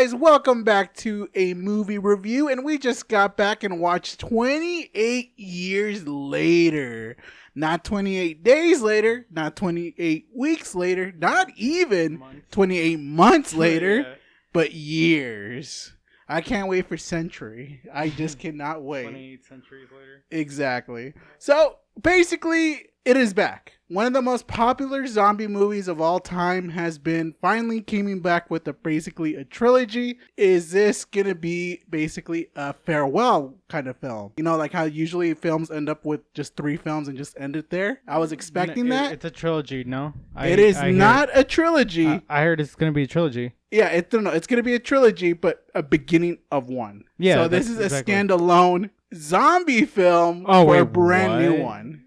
guys? Welcome back to a movie review, and we just got back and watched 28 years later. Not 28 days later, not 28 weeks later, not even 28 months later, but years. I can't wait for Century. I just cannot wait. 28 centuries later. Exactly. So, basically, it is back. One of the most popular zombie movies of all time has been finally coming back with basically a trilogy. Is this going to be basically a farewell kind of film? You know, like how usually films end up with just 3 films and just end it there? I was expecting that. It's a trilogy, no? It is not a trilogy. I heard it's going to be a trilogy. Yeah, it's going to be a trilogy, but a beginning of one. Yeah. So this is a standalone zombie film for a brand new one.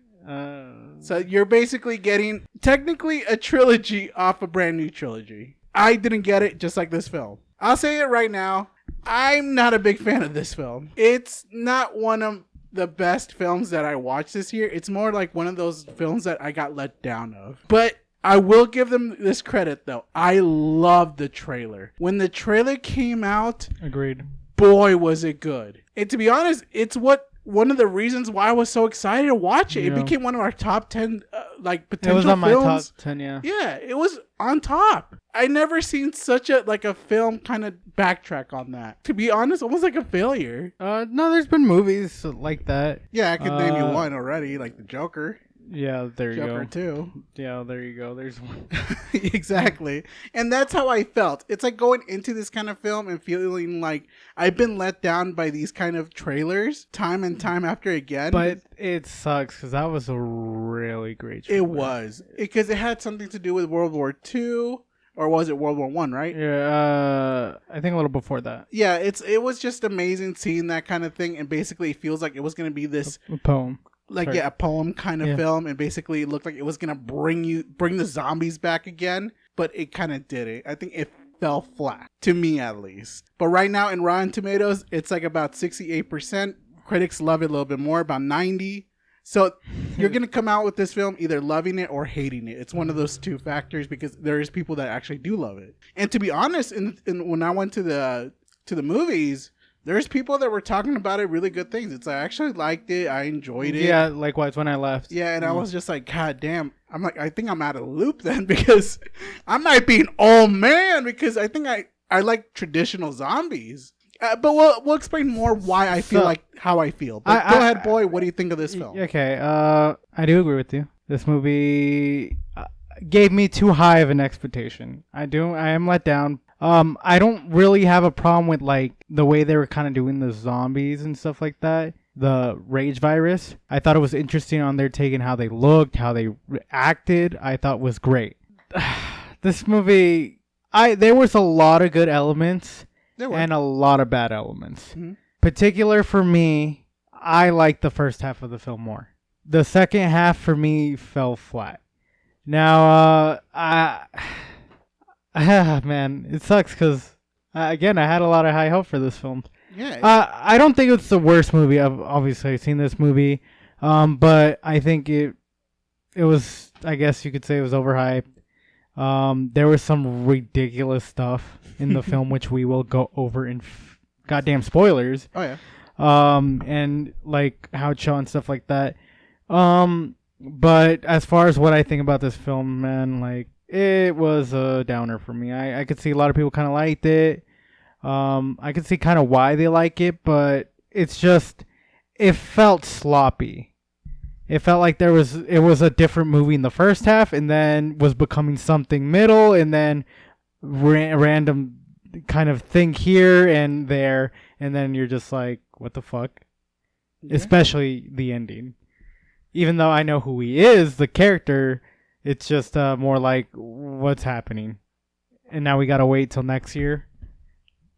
So you're basically getting technically a trilogy off a brand new trilogy. I didn't get it, just like this film. I'll say it right now. I'm not a big fan of this film. It's not one of the best films that I watched this year. It's more like one of those films that I got let down of. But I will give them this credit, though. I love the trailer. When the trailer came out, agreed. Boy, was it good. And to be honest, it's one of the reasons why I was so excited to watch it. Yeah. It became one of our top 10 potential films. It was on my top 10, yeah. Yeah, it was on top. I never seen such a film kind of backtrack on that. To be honest, almost like a failure. No, there's been movies like that. Yeah, I could name you one already, like the Joker. Yeah, there you go. Joker 2. Yeah, there you go. There's one. Exactly. And that's how I felt. It's like going into this kind of film and feeling like I've been let down by these kind of trailers time and time after again. But it sucks because that was a really great trailer. It was. Because it had something to do with World War II. Or was it World War One, right? Yeah, I think a little before that. Yeah, it was just amazing seeing that kind of thing. And basically it feels like it was going to be this a poem. A poem kind of film, and basically it looked like it was gonna bring the zombies back again, but it kind of didn't. I think it fell flat, to me at least. But right now in Rotten Tomatoes, it's like about 68%. Critics love it a little bit more, about 90%. So you're gonna come out with this film either loving it or hating it. It's one of those two factors, because there is people that actually do love it. And to be honest, when I went to the movies, there's people that were talking about it, really good things. I actually liked it. I enjoyed it. Yeah, likewise when I left. Yeah, and I was just like, God damn. I'm like, I think I'm out of the loop then, because I might be an old man, because I think I like traditional zombies. But we'll explain more why I feel like how I feel. But go ahead, boy. What do you think of this film? Okay, I do agree with you. This movie gave me too high of an expectation. I am let down. I don't really have a problem with like the way they were kind of doing the zombies and stuff like that. The rage virus. I thought it was interesting on their take and how they looked, how they acted. I thought was great. This movie, there was a lot of good elements and a lot of bad elements. Mm-hmm. Particular for me, I liked the first half of the film more. The second half for me fell flat. Now, man, it sucks because, again, I had a lot of high hope for this film. Yeah. I don't think it's the worst movie. I've obviously seen this movie, but I think it was, I guess you could say it was overhyped. There was some ridiculous stuff in the film, which we will go over in goddamn spoilers. Oh, yeah. And like how it show and stuff like that. But as far as what I think about this film, man, like, it was a downer for me. I could see a lot of people kind of liked it. I could see kind of why they like it, but it's just, it felt sloppy. It felt like it was a different movie in the first half, and then was becoming something middle, and then random kind of thing here and there, and then you're just like, what the fuck? Yeah. Especially the ending. Even though I know who he is, the character, it's just more like, what's happening? And now we gotta wait till next year.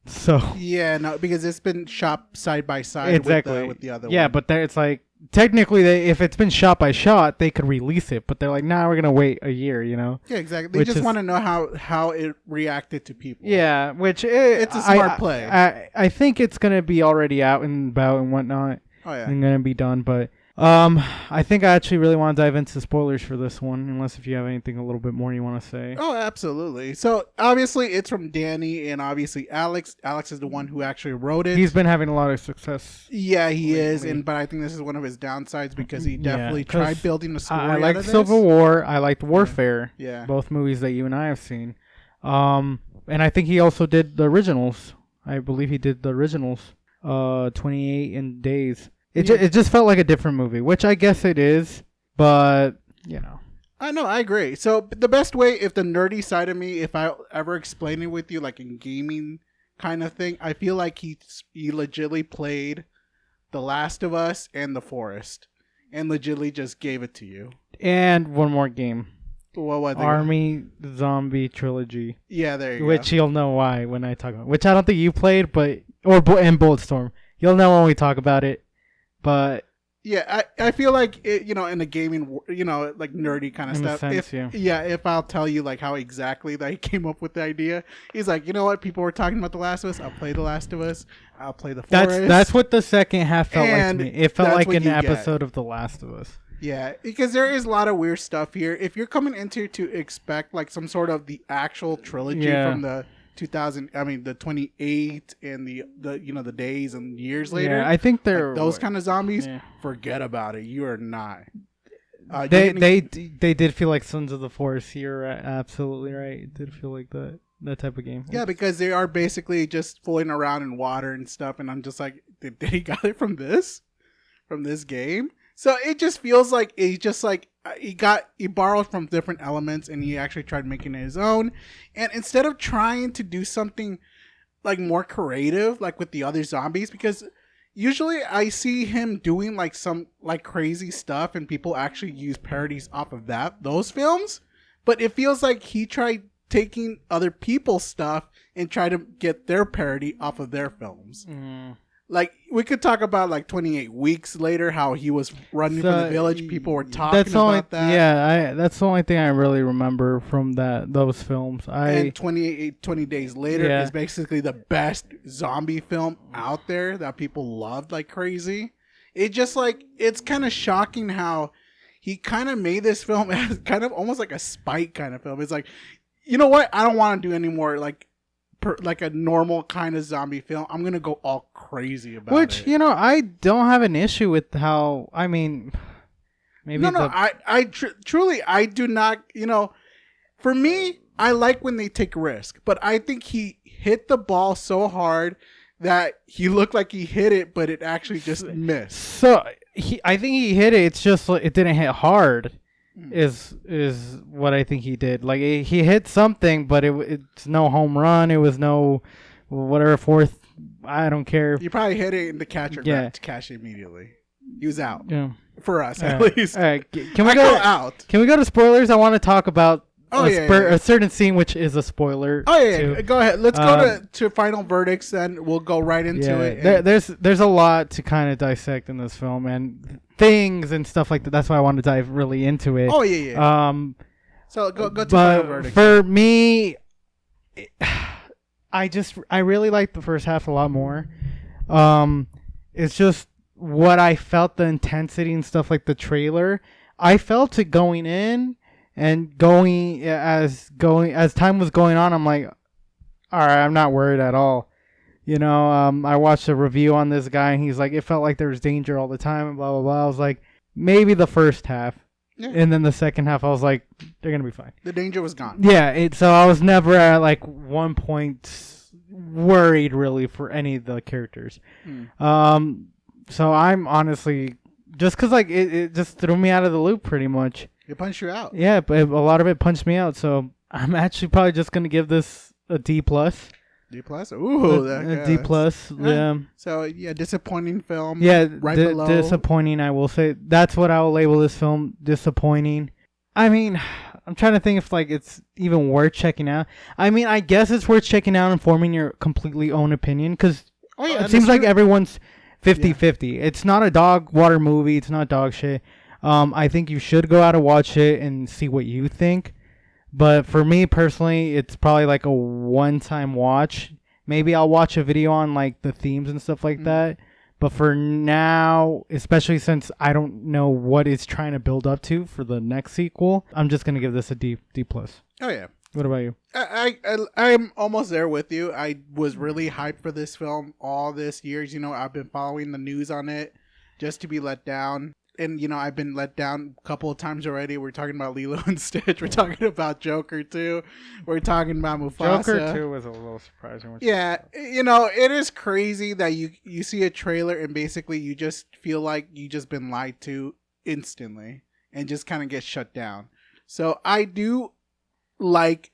So yeah, no, because it's been shot side by side with the other one. Yeah, but it's like, technically, if it's been shot by shot, they could release it. But they're like, nah, we're gonna wait a year, you know? Yeah, exactly. They just want to know how it reacted to people. Yeah, which it's a smart play. I think it's gonna be already out and about and whatnot. Oh yeah, and gonna be done, but. I think I actually really want to dive into spoilers for this one, unless if you have anything a little bit more you want to say. Oh, absolutely. So obviously it's from Danny and obviously Alex. Alex is the one who actually wrote it. He's been having a lot of success. Yeah, he lately. is, but I think this is one of his downsides because he definitely tried building a story. I out like of this. Civil War. I liked Warfare. Yeah. Both movies that you and I have seen. And I think he also did the originals. I believe he did the originals. 28 in Days. It just felt like a different movie, which I guess it is, but you know. I know, I agree. So the best way, if the nerdy side of me, if I ever explain it with you, like in gaming kind of thing, I feel like he legitimately played The Last of Us and The Forest, and legitimately just gave it to you. And one more game. What was it? Army Zombie Trilogy. Yeah, there you go. Which you'll know why when I talk about. Which I don't think you played, but and Bulletstorm. You'll know when we talk about it. But yeah, I feel like it, in the gaming, like nerdy kind of stuff. If I'll tell you like how exactly that he came up with the idea, he's like, you know what, people were talking about The Last of Us. I'll play The Last of Us. I'll play The Forest. That's what the second half felt like to me. It felt like an episode of The Last of Us. Yeah, because there is a lot of weird stuff here. If you're coming into to expect like some sort of the actual trilogy from the 28 and the days and years later. Yeah, I think they're like those kind of zombies. Yeah. Forget about it. You are not. They did feel like Sons of the Forest. You're absolutely right. It did feel like that type of game. Yeah, because they are basically just fooling around in water and stuff, and I'm just like, did he got it from this game? So it just feels like he borrowed from different elements and he actually tried making it his own. And instead of trying to do something like more creative, like with the other zombies, because usually I see him doing like some like crazy stuff and people actually use parodies off of those films. But it feels like he tried taking other people's stuff and try to get their parody off of their films. Like, we could talk about, like, 28 Weeks later, how he was running from the village. People were talking about that. Yeah, that's the only thing I really remember from those films. And 20 Days Later is basically the best zombie film out there that people loved like crazy. It just, like, it's kind of shocking how he kind of made this film as kind of almost like a spite kind of film. It's like, you know what? I don't want to do any more, like a normal kind of zombie film. I'm gonna go all crazy about it. Which I don't have an issue with how. I mean, maybe I truly I do not. For me, I like when they take risk, but I think he hit the ball so hard that he looked like he hit it, but it actually just missed. So I think he hit it. It's just it didn't hit hard. Is what I think he did. Like he hit something, but it's no home run. It was no whatever fourth. I don't care. You probably hit it in the catcher got to catch it immediately. He was out. Yeah, for us at least. All right, can we go out? Can we go to spoilers? I want to talk about a certain scene, which is a spoiler. Oh yeah, go ahead. Let's go to final verdicts, then we'll go right into it. There's a lot to kind of dissect in this film and things and stuff like that. That's why I wanted to dive really into it. Oh yeah. So go to final verdicts. For me, I really like the first half a lot more. It's just what I felt, the intensity and stuff like the trailer. I felt it going in. And as time was going on, I'm like, all right, I'm not worried at all. I watched a review on this guy, and he's like, it felt like there was danger all the time, and blah, blah, blah. I was like, maybe the first half. Yeah. And then the second half, I was like, they're going to be fine. The danger was gone. Yeah, so I was never at, like, one point worried, really, for any of the characters. So I'm honestly, just because, like, it just threw me out of the loop, pretty much. It punched you out. Yeah, but a lot of it punched me out. So I'm actually probably just gonna give this a D+. D+? Ooh, a D+. Yeah. So yeah, disappointing film. Yeah, right below. Disappointing. I will say that's what I will label this film. Disappointing. I mean, I'm trying to think if like it's even worth checking out. I mean, I guess it's worth checking out and forming your completely own opinion because it seems like everyone's 50-50. Yeah. It's not a dog water movie. It's not dog shit. I think you should go out and watch it and see what you think. But for me personally, it's probably like a one-time watch. Maybe I'll watch a video on like the themes and stuff like that. But for now, especially since I don't know what it's trying to build up to for the next sequel, I'm just gonna give this a D+. Oh yeah. What about you? I'm almost there with you. I was really hyped for this film all this years. You know, I've been following the news on it just to be let down. And, you know, I've been let down a couple of times already. We're talking about Lilo and Stitch. We're talking about Joker 2. We're talking about Mufasa. Joker 2 was a little surprising. Yeah, you know, it is crazy that you see a trailer and basically you just feel like you just been lied to instantly and just kind of get shut down. So I do like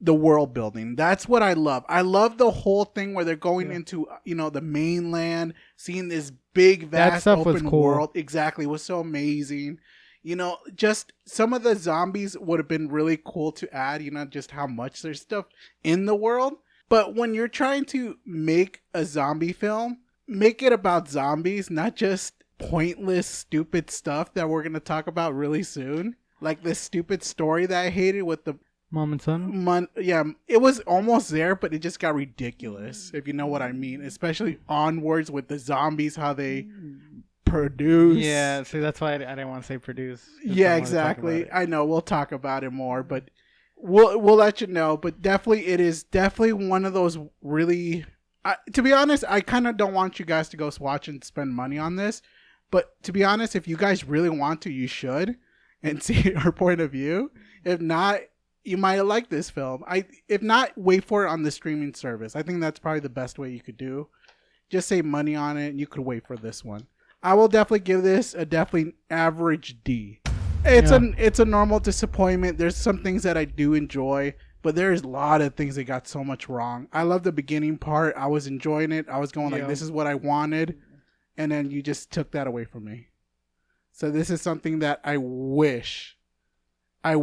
the world building. That's what I love. I love the whole thing where they're going into, you know, the mainland, seeing this big, vast, open world. Exactly. It was so amazing. You know, just some of the zombies would have been really cool to add, you know, just how much there's stuff in the world. But when you're trying to make a zombie film, make it about zombies, not just pointless, stupid stuff that we're going to talk about really soon. Like this stupid story that I hated with the Mom and Son? Yeah, it was almost there, but it just got ridiculous, if you know what I mean. Especially onwards with the zombies, how they produce. Yeah, see, that's why I didn't want to say produce. Yeah, exactly. I know, we'll talk about it more, but we'll let you know. But definitely, it is definitely one of those really... to be honest, I kind of don't want you guys to go watch and spend money on this. But to be honest, if you guys really want to, you should. And see our point of view. If not, you might like this film. If not, wait for it on the streaming service. I think that's probably the best way you could do. Just save money on it and you could wait for this one. I will definitely give this a definitely average D. It's a normal disappointment. There's some things that I do enjoy, but there's a lot of things that got so much wrong. I love the beginning part. I was enjoying it. I was going like, this is what I wanted. And then you just took that away from me. So this is something that I wish I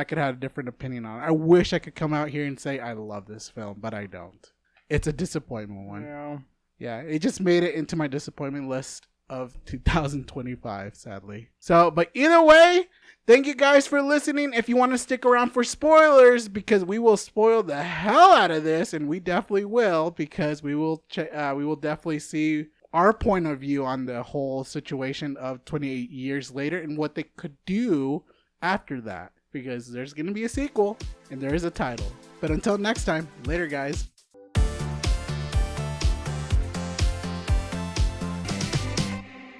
could have a different opinion on. I wish I could come out here and say I love this film, but I don't. It's a disappointment one. Yeah, it just made it into my disappointment list of 2025, sadly. So, but either way, thank you guys for listening. If you want to stick around for spoilers, because we will spoil the hell out of this, and we definitely will, because we will definitely see our point of view on the whole situation of 28 years later and what they could do after that, because there's going to be a sequel and there is a title. But until next time, later guys.